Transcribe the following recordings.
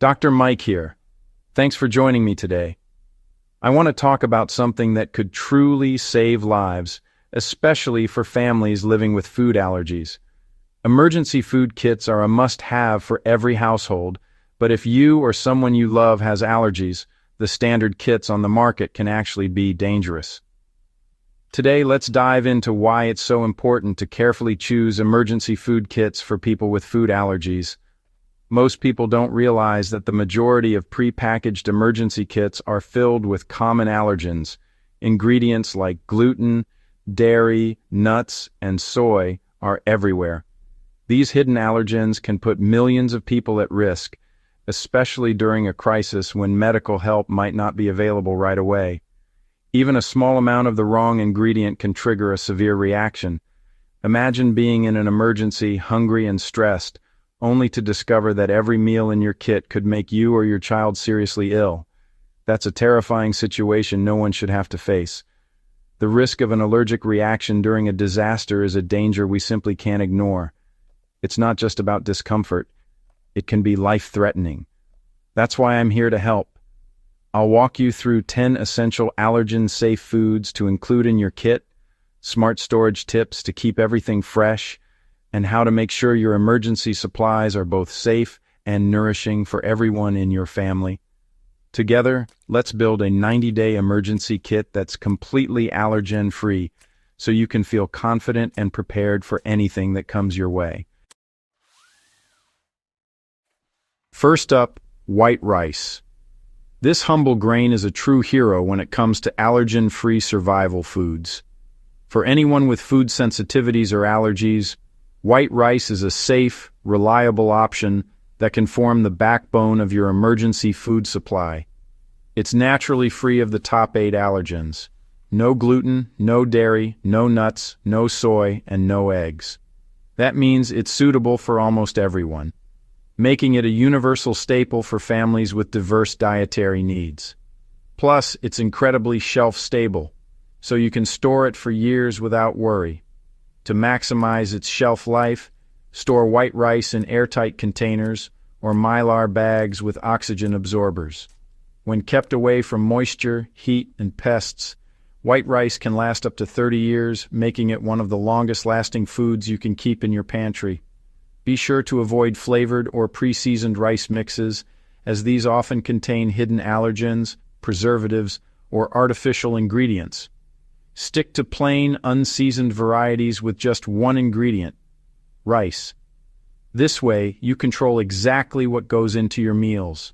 Dr. Mike here. Thanks for joining me today. I want to talk about something that could truly save lives, especially for families living with food allergies. Emergency food kits are a must-have for every household, but if you or someone you love has allergies, the standard kits on the market can actually be dangerous. Today, let's dive into why it's so important to carefully choose emergency food kits for people with food allergies. Most people don't realize that the majority of prepackaged emergency kits are filled with common allergens. Ingredients like gluten, dairy, nuts, and soy are everywhere. These hidden allergens can put millions of people at risk, especially during a crisis when medical help might not be available right away. Even a small amount of the wrong ingredient can trigger a severe reaction. Imagine being in an emergency, hungry and stressed, only to discover that every meal in your kit could make you or your child seriously ill. That's a terrifying situation no one should have to face. The risk of an allergic reaction during a disaster is a danger we simply can't ignore. It's not just about discomfort. It can be life-threatening. That's why I'm here to help. I'll walk you through 10 essential allergen-safe foods to include in your kit, smart storage tips to keep everything fresh, and how to make sure your emergency supplies are both safe and nourishing for everyone in your family. Together, let's build a 90-day emergency kit that's completely allergen-free, so you can feel confident and prepared for anything that comes your way. First up, white rice. This humble grain is a true hero when it comes to allergen-free survival foods. For anyone with food sensitivities or allergies, white rice is a safe, reliable option that can form the backbone of your emergency food supply. It's naturally free of the top 8 allergens. No gluten, no dairy, no nuts, no soy, and no eggs. That means it's suitable for almost everyone, making it a universal staple for families with diverse dietary needs. Plus, it's incredibly shelf-stable, so you can store it for years without worry. To maximize its shelf life, store white rice in airtight containers or mylar bags with oxygen absorbers. When kept away from moisture, heat, and pests, white rice can last up to 30 years, making it one of the longest-lasting foods you can keep in your pantry. Be sure to avoid flavored or pre-seasoned rice mixes, as these often contain hidden allergens, preservatives, or artificial ingredients. Stick to plain, unseasoned varieties with just one ingredient: rice. This way, you control exactly what goes into your meals.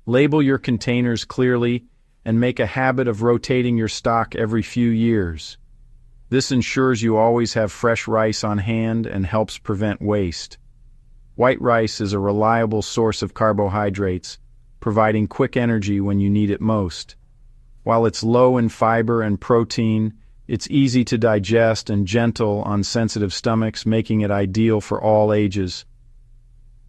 Label your containers clearly and make a habit of rotating your stock every few years. This ensures you always have fresh rice on hand and helps prevent waste. White rice is a reliable source of carbohydrates, providing quick energy when you need it most. While it's low in fiber and protein, it's easy to digest and gentle on sensitive stomachs, making it ideal for all ages.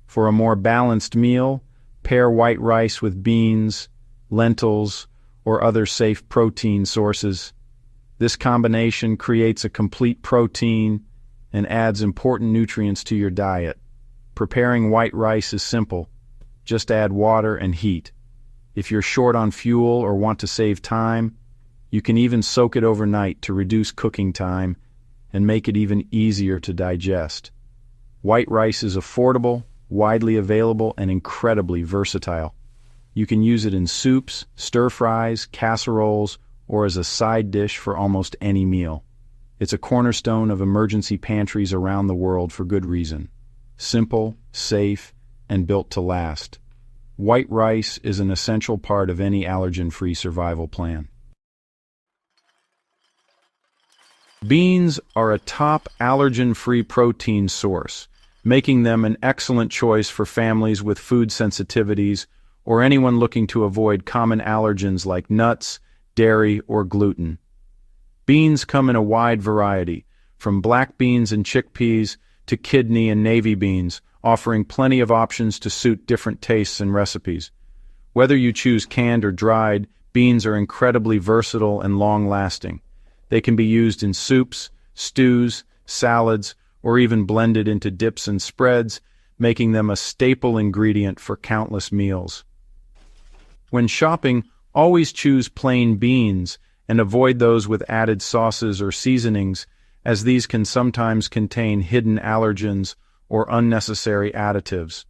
For a more balanced meal, pair white rice with beans, lentils, or other safe protein sources. This combination creates a complete protein and adds important nutrients to your diet. Preparing white rice is simple. Just add water and heat. If you're short on fuel or want to save time, you can even soak it overnight to reduce cooking time and make it even easier to digest. White rice is affordable, widely available, and incredibly versatile. You can use it in soups, stir-fries, casseroles, or as a side dish for almost any meal. It's a cornerstone of emergency pantries around the world for good reason. Simple, safe, and built to last. White rice is an essential part of any allergen-free survival plan. Beans are a top allergen-free protein source, making them an excellent choice for families with food sensitivities or anyone looking to avoid common allergens like nuts, dairy, or gluten. Beans come in a wide variety, from black beans and chickpeas to kidney and navy beans, offering plenty of options to suit different tastes and recipes. Whether you choose canned or dried, beans are incredibly versatile and long-lasting. They can be used in soups, stews, salads, or even blended into dips and spreads, making them a staple ingredient for countless meals. When shopping, always choose plain beans and avoid those with added sauces or seasonings, as these can sometimes contain hidden allergens or unnecessary additives.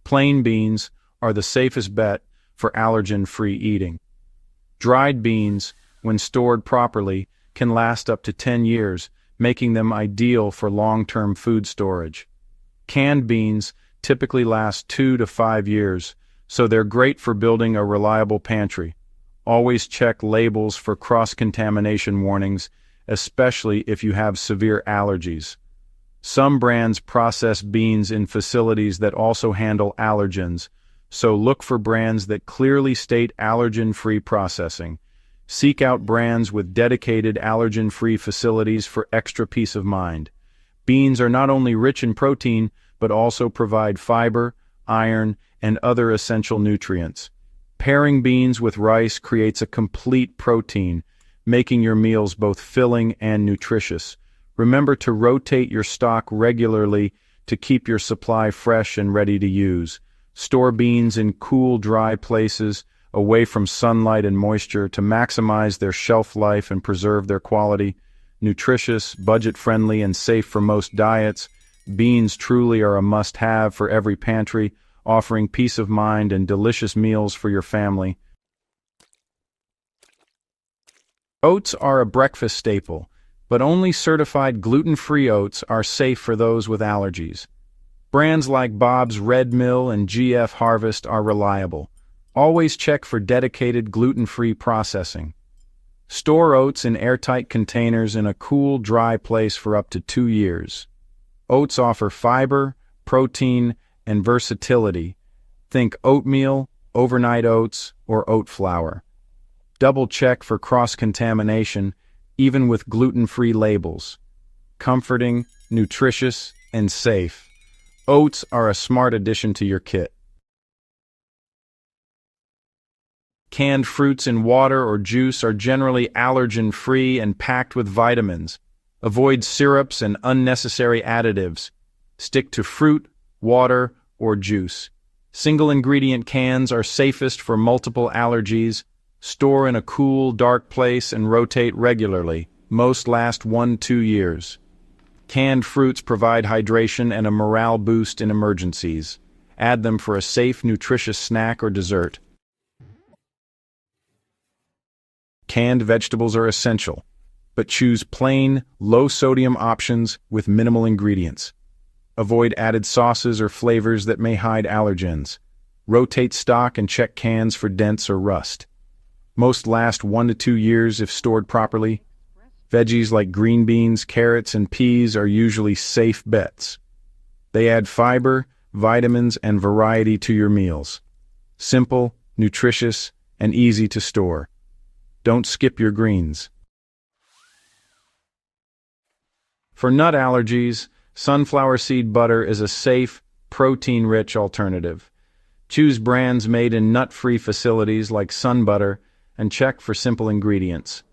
Plain beans are the safest bet for allergen-free eating. Dried beans, when stored properly, can last up to 10 years, making them ideal for long-term food storage. Canned beans typically last 2 to 5 years, so they're great for building a reliable pantry. Always check labels for cross-contamination warnings, especially if you have severe allergies. Some brands process beans in facilities that also handle allergens, so look for brands that clearly state allergen-free processing. Seek out brands with dedicated allergen-free facilities for extra peace of mind. Beans are not only rich in protein, but also provide fiber, iron, and other essential nutrients. Pairing beans with rice creates a complete protein, making your meals both filling and nutritious. Remember to rotate your stock regularly to keep your supply fresh and ready to use. Store beans in cool, dry places, away from sunlight and moisture, to maximize their shelf life and preserve their quality. Nutritious, budget-friendly, and safe for most diets, beans truly are a must-have for every pantry, offering peace of mind and delicious meals for your family. Oats are a breakfast staple, but only certified gluten-free oats are safe for those with allergies. Brands like Bob's Red Mill and GF Harvest are reliable. Always check for dedicated gluten-free processing. Store oats in airtight containers in a cool, dry place for up to 2 years. Oats offer fiber, protein, and versatility. Think oatmeal, overnight oats, or oat flour. Double check for cross-contamination, even with gluten-free labels. Comforting, nutritious, and safe. Oats are a smart addition to your kit. Canned fruits in water or juice are generally allergen-free and packed with vitamins. Avoid syrups and unnecessary additives. Stick to fruit, water, or juice. Single-ingredient cans are safest for multiple allergies. Store in a cool, dark place and rotate regularly. Most last 1-2 years. Canned fruits provide hydration and a morale boost in emergencies. Add them for a safe, nutritious snack or dessert. Canned vegetables are essential, but choose plain, low-sodium options with minimal ingredients. Avoid added sauces or flavors that may hide allergens. Rotate stock and check cans for dents or rust. Most last 1 to 2 years if stored properly. Veggies like green beans, carrots, and peas are usually safe bets. They add fiber, vitamins, and variety to your meals. Simple, nutritious, and easy to store. Don't skip your greens. For nut allergies, sunflower seed butter is a safe, protein-rich alternative. Choose brands made in nut-free facilities like Sun Butter and check for simple ingredients.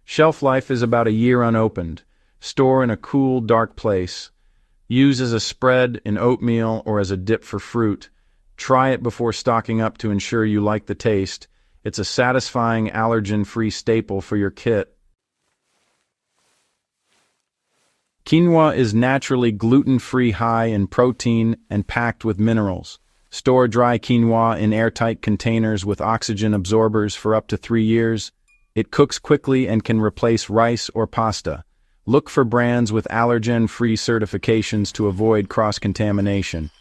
Shelf life is about a year unopened. Store in a cool, dark place. Use as a spread in oatmeal or as a dip for fruit. Try it before stocking up to ensure you like the taste. It's a satisfying, allergen-free staple for your kit. Quinoa is naturally gluten-free, high in protein, and packed with minerals. Store dry quinoa in airtight containers with oxygen absorbers for up to 3 years. It cooks quickly and can replace rice or pasta. Look for brands with allergen-free certifications to avoid cross-contamination.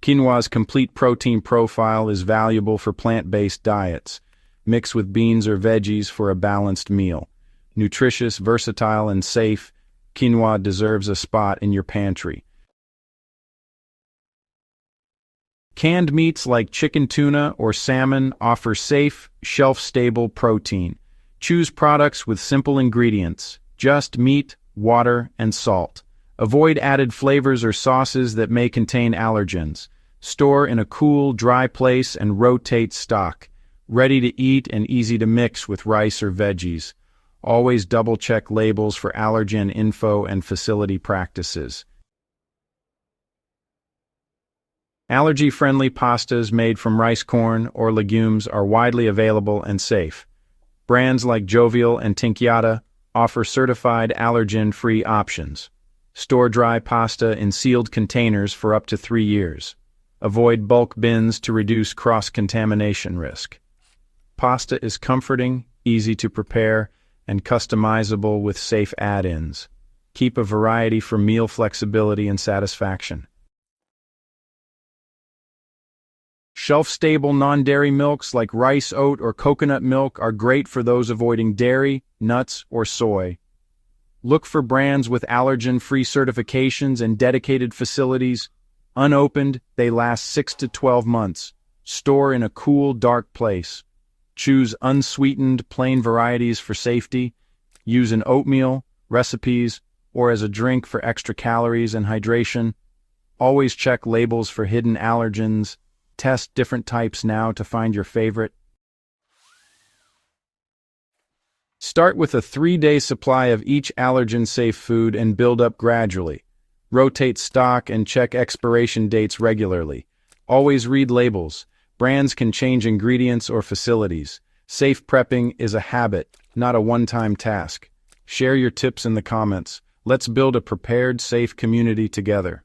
Quinoa's complete protein profile is valuable for plant-based diets. Mix with beans or veggies for a balanced meal. Nutritious, versatile, and safe, quinoa deserves a spot in your pantry. Canned meats like chicken, tuna, or salmon offer safe, shelf-stable protein. Choose products with simple ingredients, just meat, water, and salt. Avoid added flavors or sauces that may contain allergens. Store in a cool, dry place and rotate stock. Ready to eat and easy to mix with rice or veggies. Always double-check labels for allergen info and facility practices. Allergy-friendly pastas made from rice corn or legumes are widely available and safe. Brands like Jovial and Tinkyata offer certified allergen-free options. Store dry pasta in sealed containers for up to 3 years. Avoid bulk bins to reduce cross-contamination risk. Pasta is comforting, easy to prepare, and customizable with safe add-ins. Keep a variety for meal flexibility and satisfaction. Shelf-stable non-dairy milks like rice, oat, or coconut milk are great for those avoiding dairy, nuts, or soy. Look for brands with allergen-free certifications and dedicated facilities. Unopened, they last 6 to 12 months. Store in a cool, dark place. Choose unsweetened, plain varieties for safety. Use in oatmeal, recipes, or as a drink for extra calories and hydration. Always check labels for hidden allergens. Test different types now to find your favorite. Start with a 3-day supply of each allergen-safe food and build up gradually. Rotate stock and check expiration dates regularly. Always read labels. Brands can change ingredients or facilities. Safe prepping is a habit, not a one-time task. Share your tips in the comments. Let's build a prepared, safe community together.